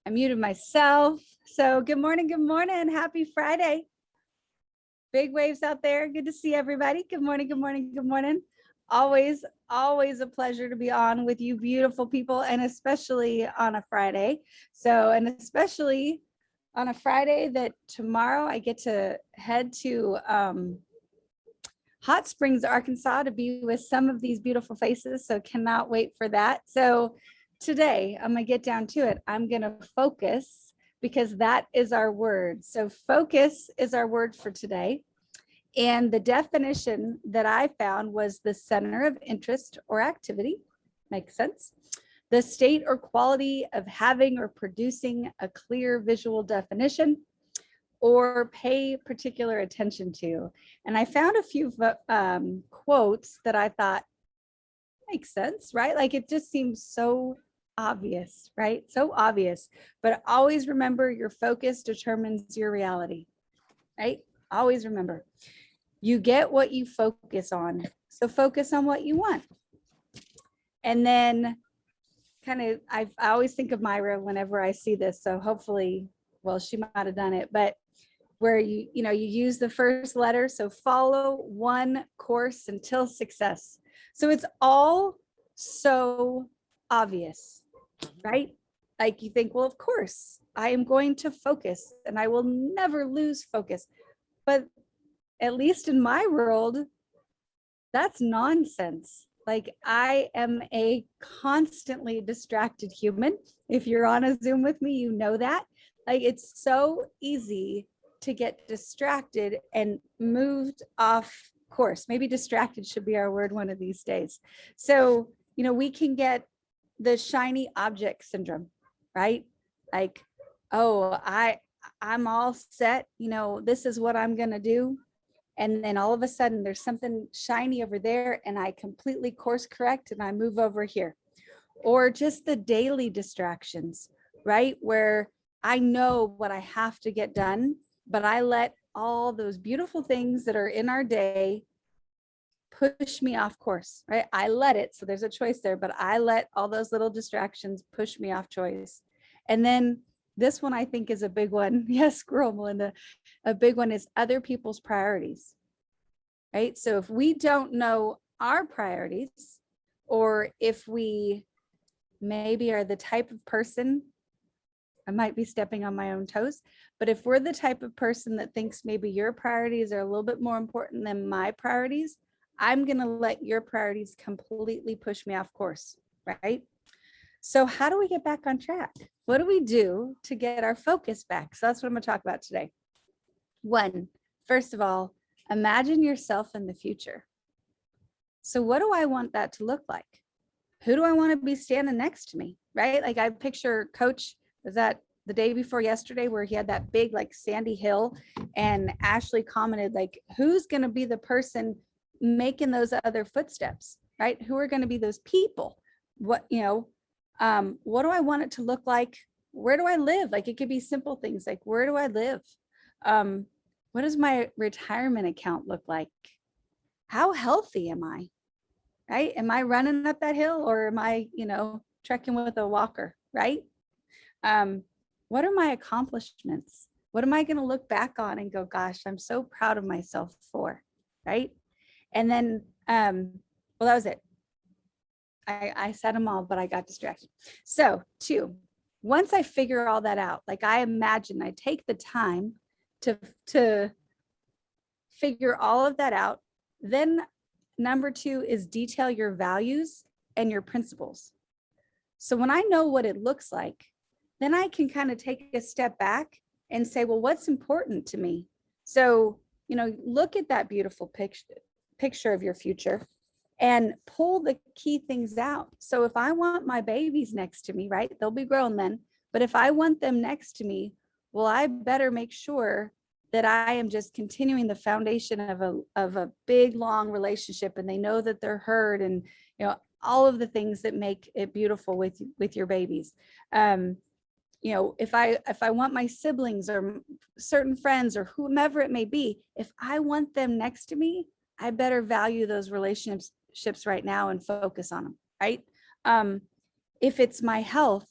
I muted myself. So good morning. Good morning. Happy Friday. Big waves out there. Good to see everybody. Good morning. Good morning. Good morning. Always a pleasure to be on with you beautiful people, and especially on a Friday. And especially on a Friday that tomorrow I get to head to Hot Springs, Arkansas to be with some of these beautiful faces. So cannot wait for that. So today I'm going to get down to it. I'm going to focus because that is our word. So focus is our word for today. And the definition that I found was the center of interest or activity. Makes sense. The state or quality of having or producing a clear visual definition or pay particular attention to. And I found a few quotes that I thought makes sense, right? Like it just seems so obvious, right? So obvious, but always remember your focus determines your reality, right? Always remember, you get what you focus on. So focus on what you want. And then I always think of Myra whenever I see this. So hopefully, well, she might have done it, but where you use the first letter. So follow one course until success. So it's all so obvious, right? Like you think, well, of course, I am going to focus and I will never lose focus. But at least in my world, that's nonsense. Like I am a constantly distracted human. If you're on a Zoom with me, you know that. Like it's so easy to get distracted and moved off course. Maybe distracted should be our word one of these days. So, we can get the shiny object syndrome, right? Like, oh, I'm all set, this is what I'm going to do. And then all of a sudden there's something shiny over there and I completely course correct and I move over here. Or just the daily distractions, right? Where I know what I have to get done, but I let all those beautiful things that are in our day push me off course, right? I let it. So there's a choice there, but I let all those little distractions push me off choice. And then this one I think is a big one. Yes, squirrel, Melinda. A big one is other people's priorities, right? So if we don't know our priorities, or if we maybe are the type of person, I might be stepping on my own toes, but if we're the type of person that thinks maybe your priorities are a little bit more important than my priorities, I'm going to let your priorities completely push me off course, right? So how do we get back on track? What do we do to get our focus back? So that's what I'm going to talk about today. One, first of all, imagine yourself in the future. So what do I want that to look like? Who do I want to be standing next to me, right? Like I picture Coach, was that the day before yesterday where he had that big like sandy hill, and Ashley commented like, who's going to be the person making those other footsteps, right? Who are going to be those people? What do I want it to look like? Where do I live? Like it could be simple things like, where do I live? What does my retirement account look like? How healthy am I? Right? Am I running up that hill, or am I, trekking with a walker? Right? What are my accomplishments? What am I going to look back on and go, gosh, I'm so proud of myself for? Right? And then, well, that was it. I said them all, but I got distracted. So 2, once I figure all that out, like I imagine I take the time to figure all of that out. Then number 2 is detail your values and your principles. So when I know what it looks like, then I can kind of take a step back and say, well, what's important to me? So, look at that beautiful picture of your future and pull the key things out. So if I want my babies next to me, right, they'll be grown then, but if I want them next to me, well, I better make sure that I am just continuing the foundation of a big, long relationship, and they know that they're heard, and, all of the things that make it beautiful with your babies. If I want my siblings or certain friends or whomever it may be, if I want them next to me, I better value those relationships right now and focus on them, right? If it's my health,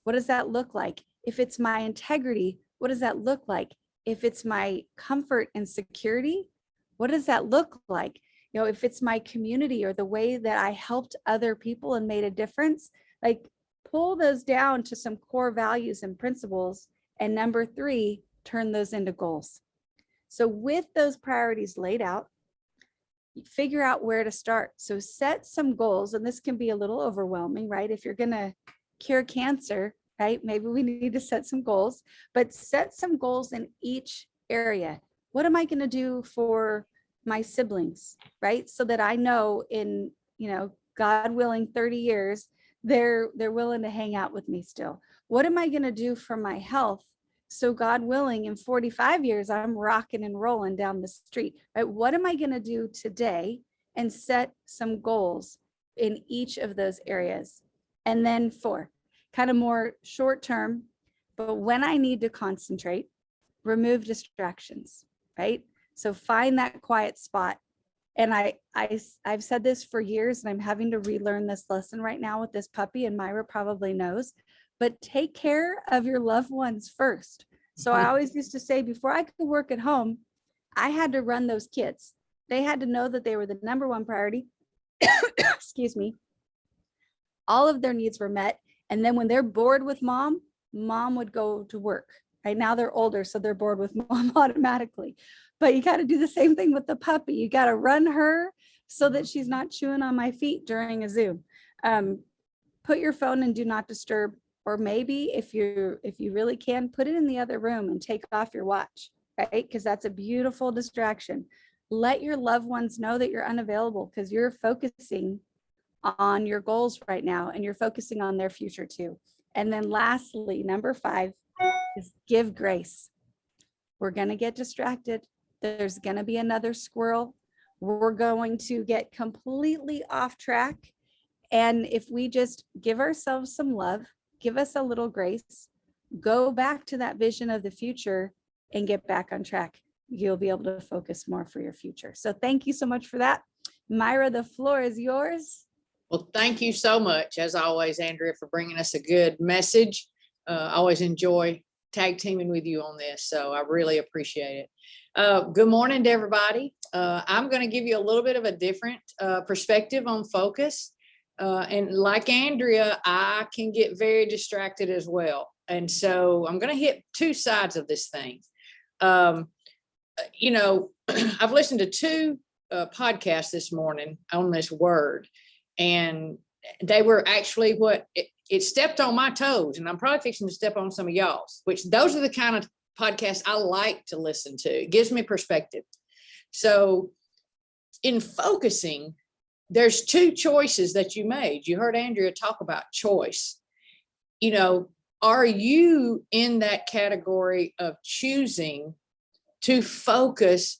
what does that look like? If it's my integrity, what does that look like? If it's my comfort and security, what does that look like? You know, if it's my community or the way that I helped other people and made a difference, like pull those down to some core values and principles. And number 3, turn those into goals. So with those priorities laid out, figure out where to start. So set some goals, and this can be a little overwhelming, right? If you're going to cure cancer, right? Maybe we need to set some goals, but set some goals in each area. What am I going to do for my siblings, right? So that I know in, God willing, 30 years, they're willing to hang out with me still. What am I going to do for my health? So God willing, in 45 years, I'm rocking and rolling down the street, right? What am I going to do today? And set some goals in each of those areas. And then 4, kind of more short term, but when I need to concentrate, remove distractions, right? So find that quiet spot. And I've said this for years, and I'm having to relearn this lesson right now with this puppy, and Myra probably knows, but take care of your loved ones first. So I always used to say, before I could work at home, I had to run those kids. They had to know that they were the number 1 priority. Excuse me. All of their needs were met. And then when they're bored with mom would go to work. Right now they're older, so they're bored with mom automatically. But you got to do the same thing with the puppy. You got to run her so that she's not chewing on my feet during a Zoom. Put your phone in do not disturb, or maybe if you really can, put it in the other room and take off your watch, right? Because that's a beautiful distraction. Let your loved ones know that you're unavailable because you're focusing on your goals right now, and you're focusing on their future too. And then lastly, number 5 is give grace. We're going to get distracted. There's going to be another squirrel. We're going to get completely off track. And if we just give ourselves some love, give us a little grace, go back to that vision of the future and get back on track, you'll be able to focus more for your future. So thank you so much for that. Myra, the floor is yours. Well, thank you so much, as always, Andrea, for bringing us a good message. I always enjoy tag teaming with you on this, so I really appreciate it. Good morning to everybody. I'm going to give you a little bit of a different perspective on focus. And like Andrea, I can get very distracted as well. And so I'm going to hit 2 sides of this thing. I've listened to 2 podcasts this morning on this word, and they were actually it stepped on my toes, and I'm probably fixing to step on some of y'all's, which those are the kind of podcasts I like to listen to. It gives me perspective. So in focusing, there's 2 choices that you made. You heard Andrea talk about choice. Are you in that category of choosing to focus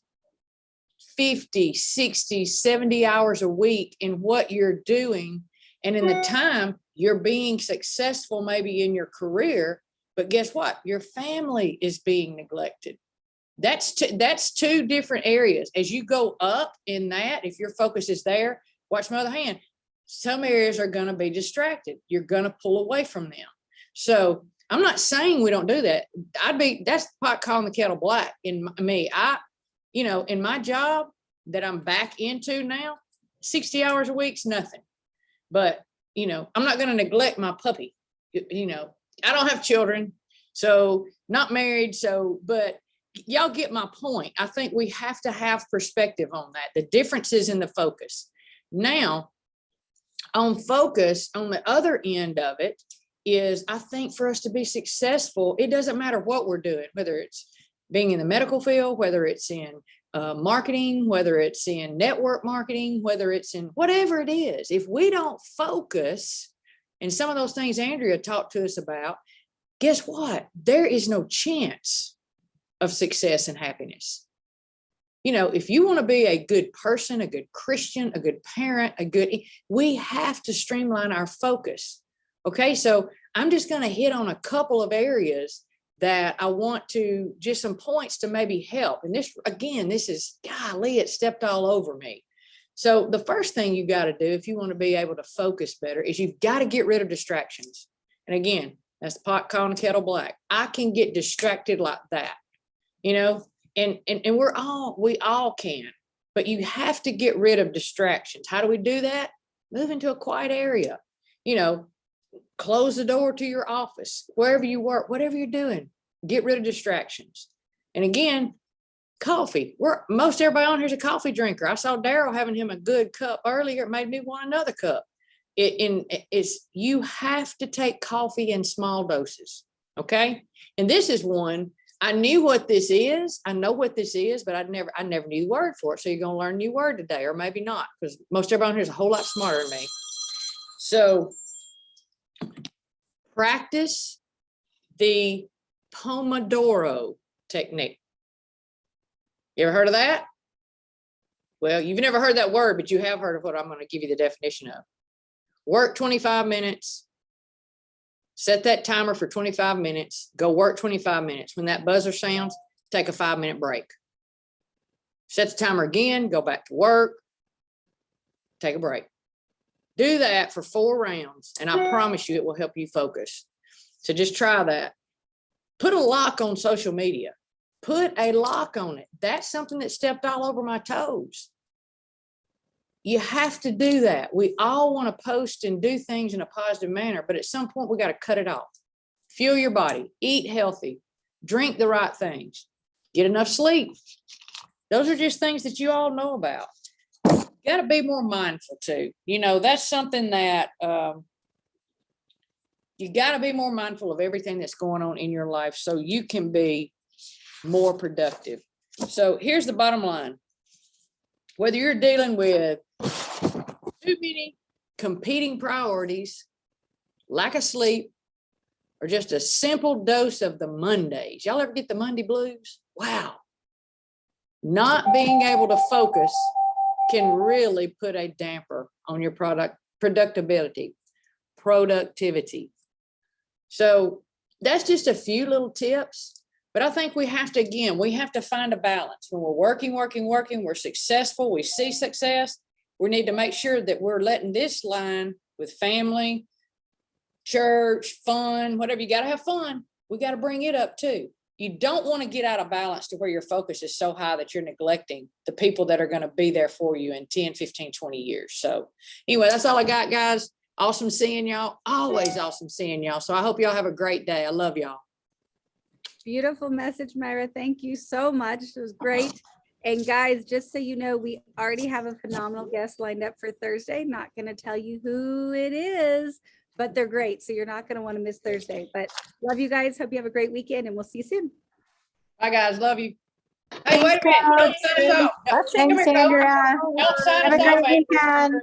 50, 60, 70 hours a week in what you're doing, and in the time you're being successful maybe in your career, but guess what? Your family is being neglected. That's 2 different areas. As you go up in that, if your focus is there, watch my other hand, some areas are going to be distracted. You're going to pull away from them. So I'm not saying we don't do that. That's the pot calling the kettle black in me. In my job that I'm back into now, 60 hours a week's nothing. But, I'm not going to neglect my puppy. I don't have children, so not married. So, but y'all get my point. I think we have to have perspective on that. The differences in the focus. Now, on focus, on the other end of it is, I think for us to be successful, it doesn't matter what we're doing, whether it's being in the medical field, whether it's in marketing, whether it's in network marketing, whether it's in whatever it is. If we don't focus, and some of those things Andrea talked to us about, guess what? There is no chance of success and happiness. If you want to be a good person, a good Christian, a good parent, we have to streamline our focus. Okay, so I'm just going to hit on a couple of areas that I want to, just some points to maybe help. And this is, golly, it stepped all over me. So the first thing you got to do if you want to be able to focus better is you've got to get rid of distractions. And again, That's the pot calling the kettle black. I can get distracted like that, you know, and we all can, but you have to get rid of distractions. How do we do that? Move into a quiet area, you know, close the door to your office, wherever you work, whatever you're doing, get rid of distractions. And again, coffee. Most everybody on here is a coffee drinker. I saw Daryl having him a good cup earlier. It made me want another cup. You have to take coffee in small doses. Okay. And this is one, I knew what this is. I know what this is, but I never knew the word for it. So you're going to learn a new word today, or maybe not, because most everybody on here is a whole lot smarter than me. So practice the Pomodoro technique. You ever heard of that? Well, you've never heard that word, but you have heard of what I'm going to give you the definition of. Work 25 minutes, set that timer for 25 minutes, go work 25 minutes. When that buzzer sounds, take a 5-minute break. Set the timer again, go back to work, take a break. Do that for 4 rounds, and I promise you it will help you focus. So just try that. Put a lock on social media. Put a lock on it. That's something that stepped all over my toes. You have to do that. We all want to post and do things in a positive manner, but at some point we got to cut it off. Fuel your body, eat healthy, drink the right things, get enough sleep. Those are just things that you all know about. You got to be more mindful too. You know, that's something that you got to be more mindful of everything that's going on in your life so you can be more productive. So here's the bottom line. Whether you're dealing with too many competing priorities, lack of sleep, or just a simple dose of the Mondays. Y'all ever get the Monday blues? Wow. Not being able to focus can really put a damper on your productivity. So that's just a few little tips. But I think we have to find a balance. When we're working, we're successful, we see success. We need to make sure that we're letting this line with family, church, fun, whatever. You got to have fun. We got to bring it up too. You don't want to get out of balance to where your focus is so high that you're neglecting the people that are going to be there for you in 10, 15, 20 years. So anyway, that's all I got, guys. Awesome seeing y'all. Always awesome seeing y'all. So I hope y'all have a great day. I love y'all. Beautiful message, Myra. Thank you so much. It was great. And guys, just so you know, we already have a phenomenal guest lined up for Thursday. Not going to tell you who it is, but they're great. So you're not going to want to miss Thursday. But love you guys. Hope you have a great weekend, and we'll see you soon. Bye, guys. Love you. Hey, wait a minute. Don't sign us off. Thanks, Sandra. Don't sign Have us a off. great weekend.